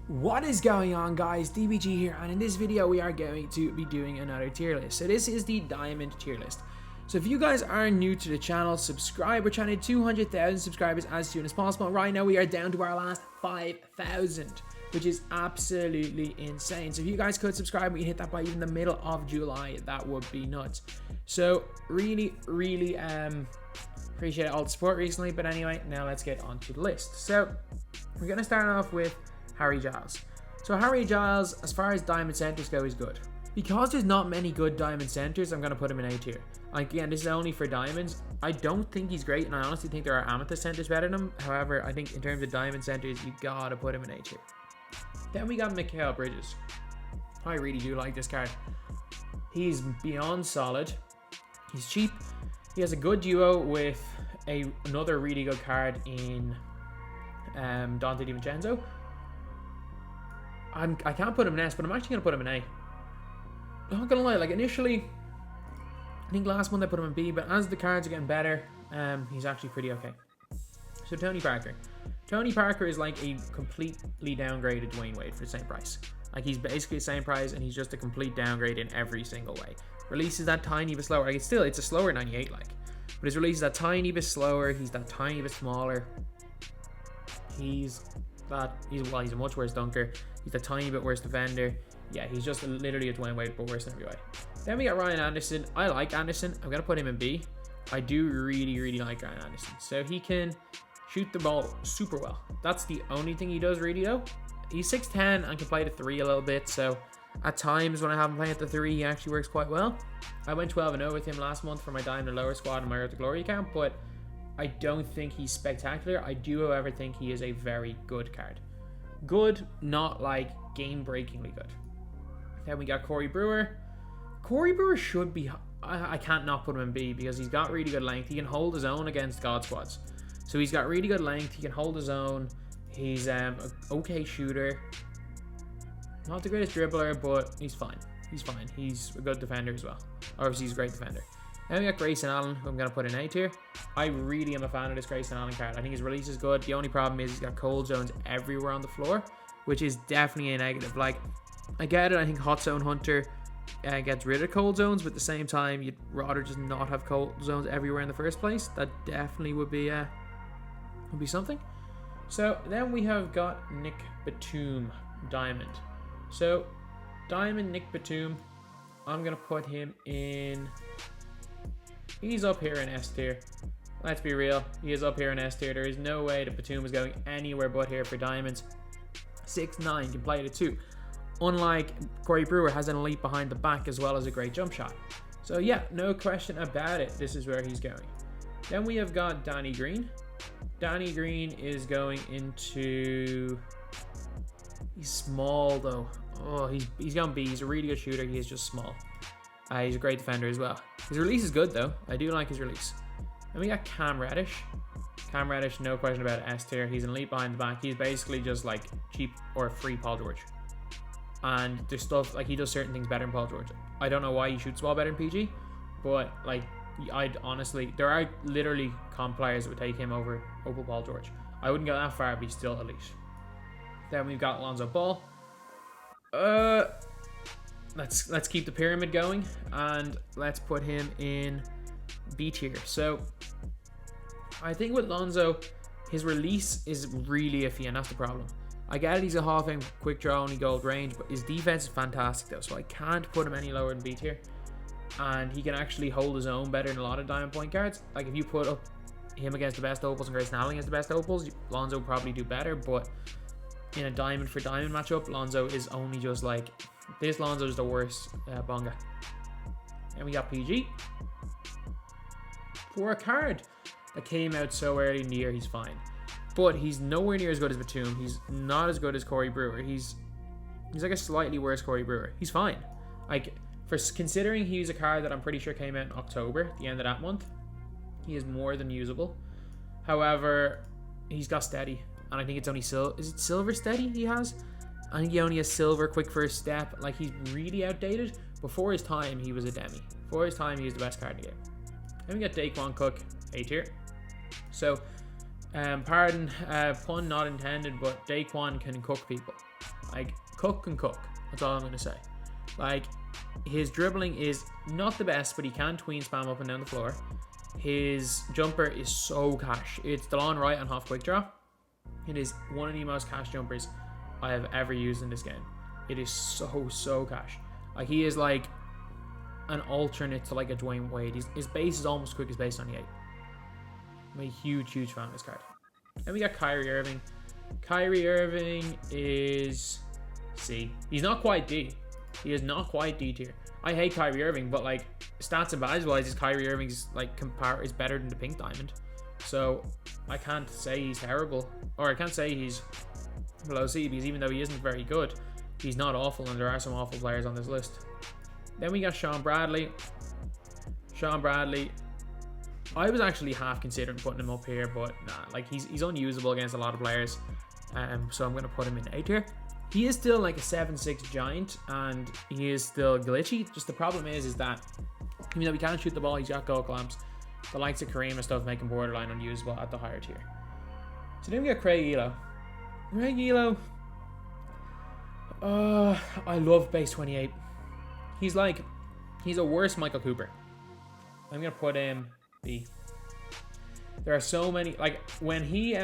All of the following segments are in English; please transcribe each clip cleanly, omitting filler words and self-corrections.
What is going on, guys? DBG here, and in this video we are going to be doing another tier list. So this is the diamond tier list. So if you guys are new to the channel, subscribe. We're trying to hit 200,000 subscribers as soon as possible. Right now we are down to our last 5,000, which is absolutely insane. So if you guys could subscribe, we hit that by even the middle of July, that would be nuts. So really appreciate all the support recently. But anyway, now let's get onto the list. So we're gonna start off with Harry Giles. So Harry Giles, as far as diamond centers go, is good. Because there's not many good diamond centers, I'm going to put him in A tier. Again, this is only for diamonds. I don't think he's great, and I honestly think there are amethyst centers better than him. However, I think in terms of diamond centers, you gotta put him in A tier. Then we got Mikal Bridges. I really do like this card. He's beyond solid. He's cheap. He has a good duo with another really good card in Dante DiVincenzo. I can't put him in S, but I'm actually going to put him in A. I'm not going to lie, like initially, I think last month I put him in B, but as the cards are getting better, he's actually pretty okay. So Tony Parker. Tony Parker is like a completely downgraded Dwayne Wade for the same price. Like he's basically the same price, and he's just a complete downgrade in every single way. Release is that tiny bit slower. Like it's a slower 98 like. But his release is that tiny bit slower, he's that tiny bit smaller. He's a much worse dunker. He's a tiny bit worse defender. Yeah, he's just literally a Dwayne Wade, but worse in every way. Then we got Ryan Anderson. I like Anderson. I'm going to put him in B. I do really like Ryan Anderson. So he can shoot the ball super well. That's the only thing he does really though. He's 6'10" and can play the 3 a little bit. So at times when I have him playing at the 3, he actually works quite well. I went 12-0 with him last month for my Diamond and Lower squad and my Earth to Glory account, but I don't think he's spectacular. I do, however, think he is a very good card. Good, not like game-breakingly good. Then we got Corey Brewer. Corey Brewer should be... I can't not put him in B because he's got really good length. He can hold his own against God squads. So he's got really good length. He can hold his own. He's an okay shooter. Not the greatest dribbler, but he's fine. He's fine. He's a good defender as well. Obviously, he's a great defender. Then we got Grayson Allen, who I'm going to put in A tier. I really am a fan of this Grayson Allen card. I think his release is good. The only problem is he's got cold zones everywhere on the floor, which is definitely a negative. Like, I get it. I think Hot Zone Hunter gets rid of cold zones, but at the same time, you'd rather just not have cold zones everywhere in the first place. That definitely would be something. So then we have got Nick Batum, Diamond. So Diamond Nick Batum, I'm going to put him in... He's up here in S tier. Let's be real. He is up here in S tier. There is no way that Batum is going anywhere but here for diamonds. 6'9", can play the 2. Unlike Corey Brewer, has an elite behind the back as well as a great jump shot. So yeah, no question about it. This is where he's going. Then we have got Danny Green. Danny Green is going into... He's small though. Oh, he's going B. He's a really good shooter. He is just small. He's a great defender as well. His release is good though. I do like his release. And we got Cam Reddish. Cam Reddish, no question about it, S tier. He's an elite behind the back. He's basically just like cheap or free Paul George. And there's stuff, like he does certain things better than Paul George. I don't know why he shoots ball better than PG, but like I'd honestly, there are literally comp players that would take him over Paul George. I wouldn't go that far, but he's still elite. Then we've got Lonzo Ball. Let's keep the pyramid going, and let's put him in B tier. So I think with Lonzo, his release is really iffy, and that's the problem. I get it, he's a Hall of Fame quick draw, only gold range, but his defense is fantastic though, so I can't put him any lower than B tier. And he can actually hold his own better than a lot of diamond point cards. Like if you put up him against the best opals and Grayson Allen against the best opals, Lonzo will probably do better, but in a diamond for diamond matchup, Lonzo is only just like... This Lonzo is the worst bonga. And we got PG. For a card that came out so early in the year, he's fine. But he's nowhere near as good as Batum. He's not as good as Corey Brewer. He's like a slightly worse Corey Brewer. He's fine. Like, considering he's a card that I'm pretty sure came out in October, the end of that month, he is more than usable. However, he's got steady. And I think it's only is it silver steady he has? I think he only has silver quick first step. Like, he's really outdated. Before his time, he was a demi. Before his time, he was the best card in the game. Then we got Daquan Cook, A tier. So, pardon, pun not intended, but Daquan can cook people. Like, cook and cook. That's all I'm going to say. Like, his dribbling is not the best, but he can tween spam up and down the floor. His jumper is so cash. It's the long right on half quick draw. It is one of the most cash jumpers I have ever used in this game. It is so cash. Like, he is like an alternate to like a Dwayne Wade. His base is almost quick as base 98. I'm a huge fan of this card. Then we got Kyrie Irving. Kyrie Irving is C. He's not quite D. He is not quite D tier. I hate Kyrie Irving, but like stats and badge wise, Kyrie Irving's like is better than the pink diamond. So I can't say he's terrible, or I can't say he's below C, because even though he isn't very good, he's not awful, and there are some awful players on this list. Then we got Sean Bradley. Sean Bradley, I was actually half considering putting him up here, but nah, like he's unusable against a lot of players. So I'm gonna put him in A tier. He is still like a 7'6" giant, and he is still glitchy. Just the problem is that even though he can't shoot the ball, he's got goal clamps. The likes of Kareem and stuff make him borderline unusable at the higher tier. So then we got Craig Elo. Craig Elo, I love base 28. He's a worse Michael Cooper. I'm gonna put him B. There are so many, like when he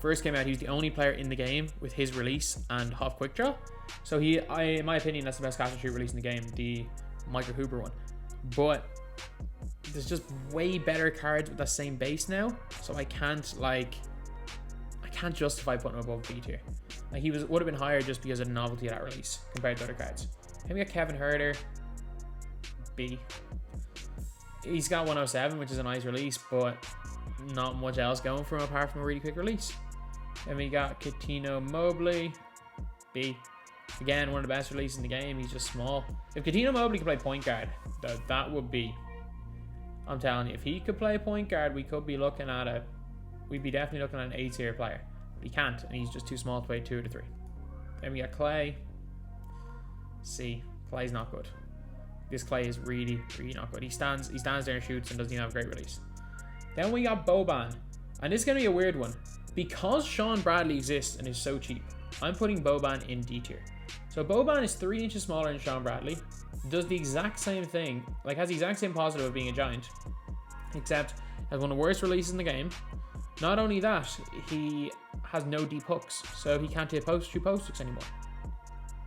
first came out, he was the only player in the game with his release and half quick draw. So in my opinion, that's the best catch and shoot release in the game, the Michael Cooper one. But there's just way better cards with that same base now, so I can't justify putting him above B tier. Like would have been higher just because of the novelty of that release compared to other cards. Then we got Kevin Huerter, B. He's got 107, which is a nice release, but not much else going for him apart from a really quick release. Then we got Coutinho Mobley, B. Again, one of the best releases in the game. He's just small. If Coutinho Mobley could play point guard, that would be, I'm telling you, if he could play point guard, we'd be definitely looking at an A tier player. But he can't, and he's just too small to play 2 to 3. Then we got Clay, C. Clay's not good. This Clay is really not good. He stands there and shoots and doesn't even have a great release. Then we got Boban, and this is gonna be a weird one because Sean Bradley exists and is so cheap. I'm putting Boban in D tier. So Boban is 3 inches smaller than Sean Bradley, does the exact same thing, like has the exact same positive of being a giant, except has one of the worst releases in the game. Not only that, he has no deep hooks, so he can't hit shoot post hooks anymore.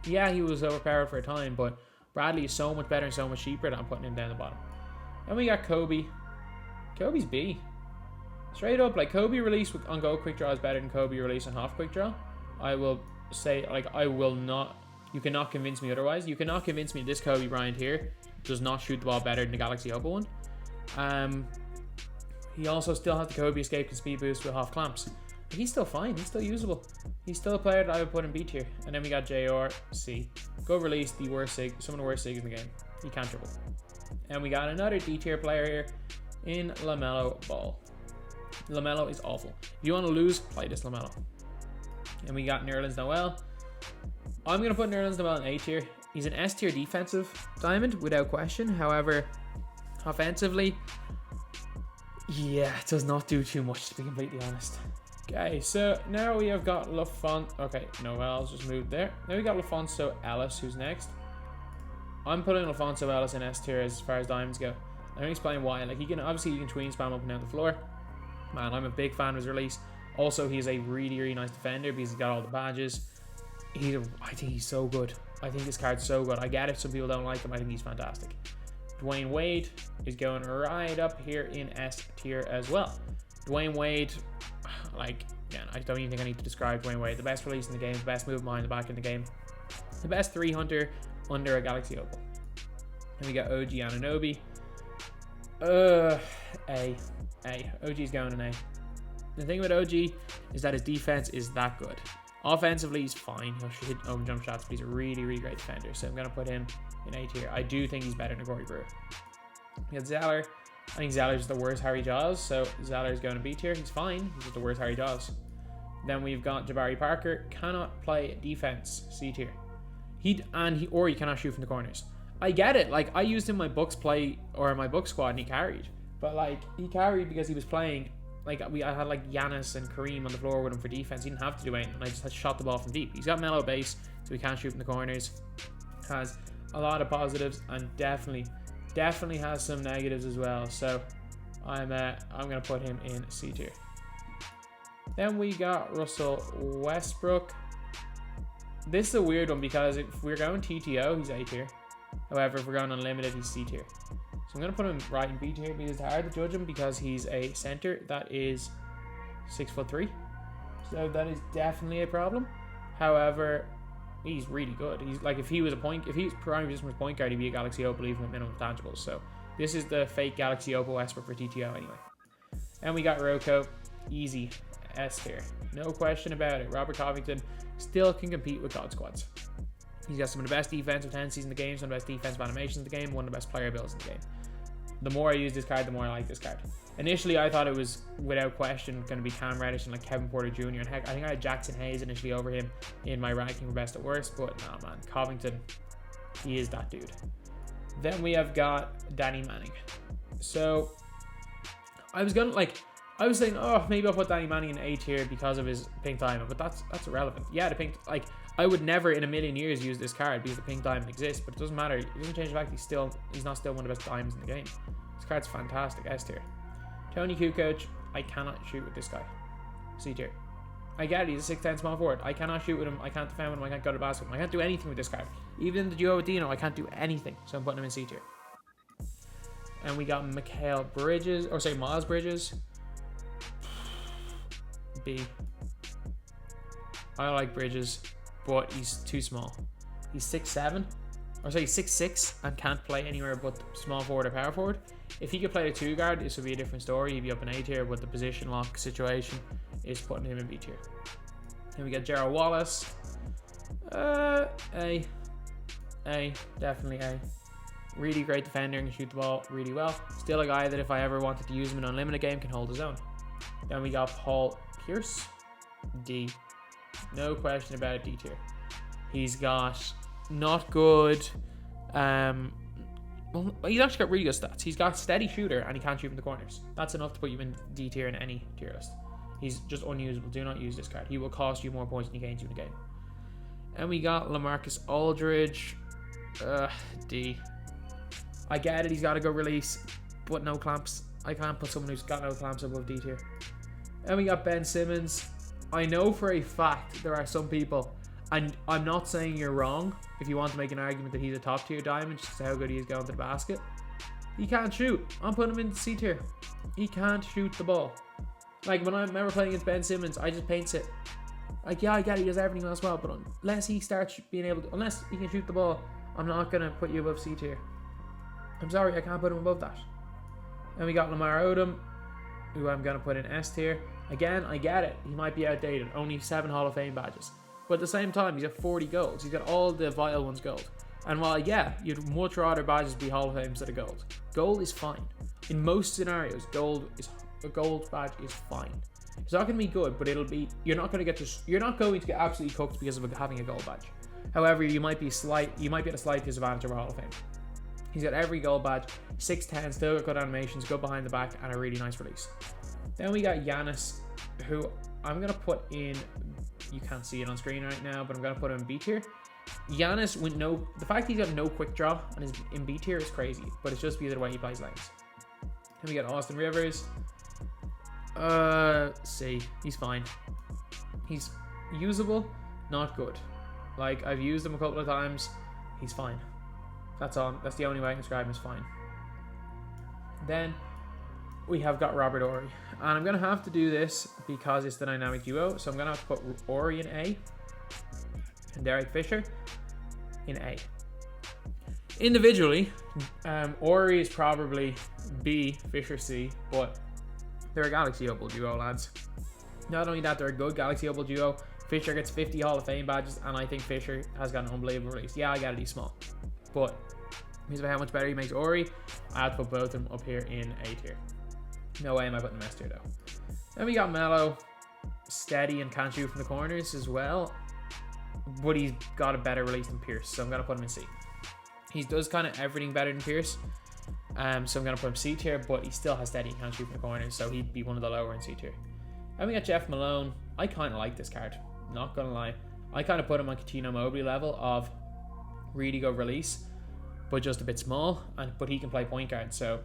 Yeah, he was overpowered for a time, but Bradley is so much better and so much cheaper that I'm putting him down the bottom. Then we got Kobe. Kobe's B. Straight up, like Kobe release on go quick draw is better than Kobe release on half quick draw. I will say, like, I will not, you cannot convince me otherwise. You cannot convince me this Kobe Bryant here does not shoot the ball better than the Galaxy Opal one. He also still has the Kobe escape and speed boost with half clamps. But he's still fine. He's still usable. He's still a player that I would put in B tier. And then we got JR, C. Go release the worst sig, some of the worst sigs in the game. He can't dribble. And we got another D tier player here in LaMelo Ball. LaMelo is awful. If you want to lose, play this LaMelo. And we got Nerlens Noel. I'm going to put Nerlens Noel in A tier. He's an S tier defensive diamond without question. However, offensively, yeah, it does not do too much, to be completely honest. Okay, so now we have got Okay, Noel's just moved there. Now we got LaFonso Ellis, who's next. I'm putting LaFonso Ellis in S tier as far as diamonds go. Let me explain why. Like, he can tween spam up and down the floor. Man, I'm a big fan of his release. Also, he's a really nice defender because he's got all the badges. I think he's so good. I think this card's so good. I get it, some people don't like him. I think he's fantastic. Dwayne Wade is going right up here in S tier as well. Dwayne Wade, like, man, I don't even think I need to describe Dwayne Wade. The best release in the game, the best move behind the back in the game, the best 3-hunter under a Galaxy Opal. And we got OG Anunoby. A. OG's going in A. The thing with OG is that his defense is that good. Offensively, he's fine. He'll hit open jump shots, but he's a really great defender. So I'm going to put him in A tier. I do think he's better than Corey Brewer. We got Zeller. I think Zeller's the worst Harry Giles, so Zeller's going to B tier. He's fine. He's just the worst Harry Giles. Then we've got Jabari Parker. Cannot play defense. C tier. Or he cannot shoot from the corners. I get it. Like, I used him in my Bucks play or my Bucks squad, and he carried. But like, he carried because he was playing. Like, I had like Giannis and Kareem on the floor with him for defense. He didn't have to do anything. I just had shot the ball from deep. He's got mellow base, so he can't shoot from the corners. Has a lot of positives and definitely has some negatives as well. So I'm gonna put him in C tier. Then we got Russell Westbrook. This is a weird one because if we're going TTO, he's A tier. However, if we're going unlimited, he's C tier. So I'm going to put him right in B tier because it's hard to judge him because he's a center that is 6'3". So that is definitely a problem. However, he's really good. He's like, if he's primary position was point guard, he'd be a Galaxy Opal even with minimum tangibles. So this is the fake Galaxy Opal Westbrook for TTO anyway. And we got Rocco, easy S tier. No question about it. Robert Covington still can compete with God Squads. He's got some of the best defensive tendencies in the game, some of the best defensive animations in the game, one of the best player builds in the game. The more I use this card, the more I like this card. Initially, I thought it was, without question, going to be Cam Reddish and like Kevin Porter Jr. And heck, I think I had Jackson Hayes initially over him in my ranking for best at worst, but no, man. Covington, he is that dude. Then we have got Danny Manning. So, I was saying, oh, maybe I'll put Danny Manning in A tier because of his pink diamond, but that's irrelevant. Yeah, the pink, like, I would never in a million years use this card because the pink diamond exists, but it doesn't matter. It doesn't change the fact he's not still one of the best diamonds in the game. This card's fantastic. S tier. Tony Kukoc, I cannot shoot with this guy. C tier. I get it, he's a 6'10" small forward. I cannot shoot with him. I can't defend with him. I can't go to the basket with him. I can't do anything with this card. Even in the duo with Dino, I can't do anything. So I'm putting him in C tier. And we got Miles Bridges. B. I like Bridges, but he's too small. He's 6'7", or sorry, 6'6", and can't play anywhere but small forward or power forward. If he could play the 2 guard, this would be a different story. He'd be up in A tier, but the position lock situation is putting him in B tier. Then we got Gerald Wallace. A, definitely A. Really great defender and can shoot the ball really well. Still a guy that if I ever wanted to use him in an unlimited game can hold his own. Then we got Paul Pierce. D. No question about it, D tier. He's got not good. Well, he's actually got really good stats. He's got steady shooter and he can't shoot from the corners. That's enough to put you in D tier in any tier list. He's just unusable. Do not use this card. He will cost you more points than he gains you in the game. And we got LaMarcus Aldridge. D. I get it. He's got to go release, but no clamps. I can't put someone who's got no clamps above D tier. And we got Ben Simmons. I know for a fact there are some people, and I'm not saying you're wrong if you want to make an argument that he's a top tier diamond just how good he is going to the basket. He can't shoot. I'm putting him in C tier. He can't shoot the ball. Like when I remember playing against Ben Simmons, I just paints it. Like, yeah, I get it, he does everything else well, but unless he starts being able to, unless he can shoot the ball, I'm not going to put you above C tier. I'm sorry, I can't put him above that. And we got Lamar Odom, who I'm going to put in S tier. Again, I get it. He might be outdated. Only 7 Hall of Fame badges. But at the same time, he's got 40 golds. He's got all the vital ones gold. And while, yeah, you'd much rather badges be Hall of Fame instead of gold. Gold is fine. In most scenarios, a gold badge is fine. It's not going to be good, but it'll be, you're not going to get absolutely cooked because of having a gold badge. However, you might be at a slight disadvantage over Hall of Fame. He's got every gold badge, 6'10", still got good animations, good behind the back, and a really nice release. Then we got Giannis, who I'm going to put in, you can't see it on screen right now, but I'm going to put him in B tier. Giannis, the fact he's got no quick draw and is in B tier is crazy, but it's just because of the way he plays lanes. Then we got Austin Rivers. C. He's fine. He's usable, not good. Like, I've used him a couple of times. He's fine. That's all. That's the only way I can describe him as fine. Then we have got Robert Horry. And I'm going to have to do this because it's the dynamic duo. So I'm going to have to put Horry in A and Derek Fisher in A. Individually, Horry is probably B, Fisher C, but they're a Galaxy Opal duo, lads. Not only that, they're a good Galaxy Opal duo. Fisher gets 50 Hall of Fame badges, and I think Fisher has got an unbelievable release. Yeah, I get it, he's small. But because of how much better he makes Horry, I have to put both of them up here in A tier. No way am I putting them S tier, though. Then we got Melo, steady and can't shoot from the corners as well. But he's got a better release than Pierce, so I'm going to put him in C. He does kind of everything better than Pierce. So I'm going to put him C tier, but he still has steady and can't shoot from the corners, so he'd be one of the lower in C tier. And we got Jeff Malone. I kind of like this card, not going to lie. I kind of put him on Coutinho Mobley level of really good release, but just a bit small, but he can play point guard. So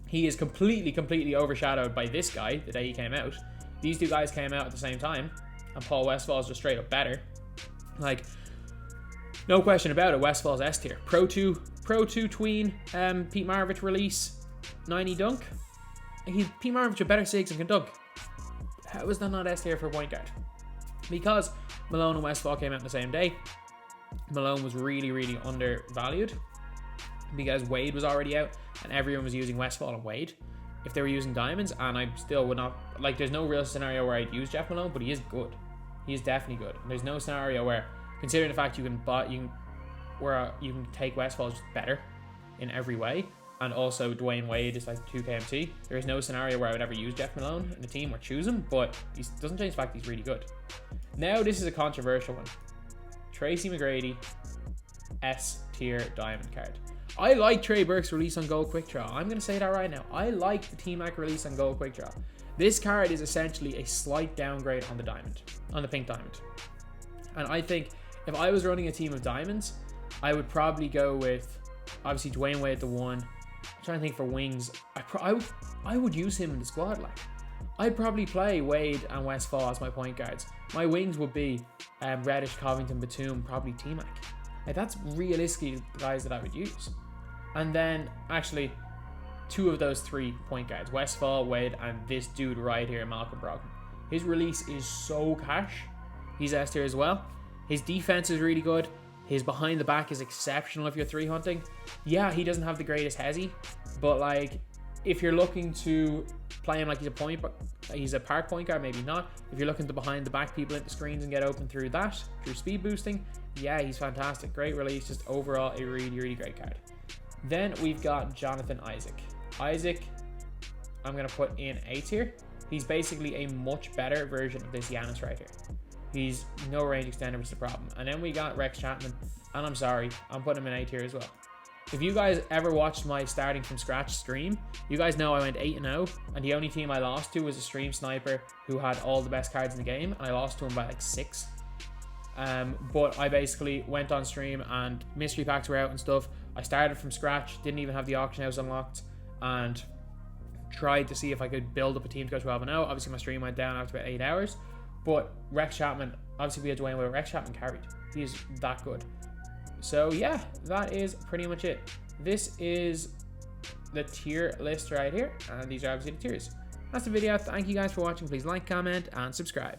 he is completely overshadowed by this guy the day he came out. These two guys came out at the same time, and Paul Westphal is just straight up better. Like, no question about it, Westphal's S tier. Pro 2 tween, Pete Maravich release, 90 dunk. Pete Maravich a better 6 and can dunk. How is that not S tier for point guard? Because Malone and Westphal came out on the same day. Malone was really undervalued because Wade was already out and everyone was using Westphal and Wade if they were using diamonds, and I still would not, like, there's no real scenario where I'd use Jeff Malone, but he is good. He is definitely good. And there's no scenario where, considering the fact you can take Westphal just better in every way, and also Dwayne Wade is like 2KMT. There is no scenario where I would ever use Jeff Malone in the team or choose him, but he doesn't change the fact he's really good. Now this is a controversial one. Tracy McGrady, S tier diamond card. I like Trey Burke's release on Gold Quick Draw. I'm going to say that right now. I like the T-Mac release on Gold Quick Draw. This card is essentially a slight downgrade on the diamond, on the pink diamond. And I think if I was running a team of diamonds, I would probably go with, obviously, Dwayne Wade at the 1. I'm trying to think for wings. I would use him in the squad. Like, I'd probably play Wade and Westphal as my point guards. My wings would be Reddish, Covington, Batum, probably T-Mac. Like, that's realistically the guys that I would use. And then, actually, 2 of those 3 point guards, Westphal, Wade, and this dude right here, Malcolm Brogdon. His release is so cash. He's S tier as well. His defense is really good. His behind the back is exceptional if you're 3 hunting. Yeah, he doesn't have the greatest hezzy, but like, if you're looking to play him like he's a park point guard, maybe not. If you're looking to behind the back people into screens and get open through that, through speed boosting, yeah, he's fantastic. Great release, just overall a really great card. Then we've got Jonathan Isaac. Isaac, I'm going to put in A tier. He's basically a much better version of this Giannis right here. He's no range extender, which is the problem. And then we got Rex Chapman, and I'm sorry, I'm putting him in A tier as well. If you guys ever watched my starting from scratch stream, you guys know I went 8-0, and the only team I lost to was a stream sniper who had all the best cards in the game, and I lost to him by like 6. But I basically went on stream and mystery packs were out and stuff. I started from scratch, didn't even have the auction house unlocked, and tried to see if I could build up a team to go 12-0. Obviously my stream went down after about 8 hours, but Rex Chapman, obviously we had Dwayne Wade, Rex Chapman carried. He's that good. So yeah, that is pretty much it. This is the tier list right here, and these are obviously the tiers. That's the video. Thank you guys for watching. Please like, comment, and subscribe.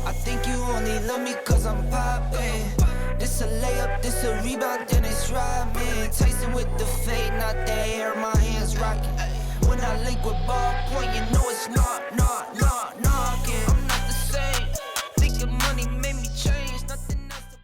I think you only love me cause I'm poppin'. This a layup, this a rebound, then it's robbing. Tyson with the fade, not the hair, my hands rocking. When I link with ball point, you know it's not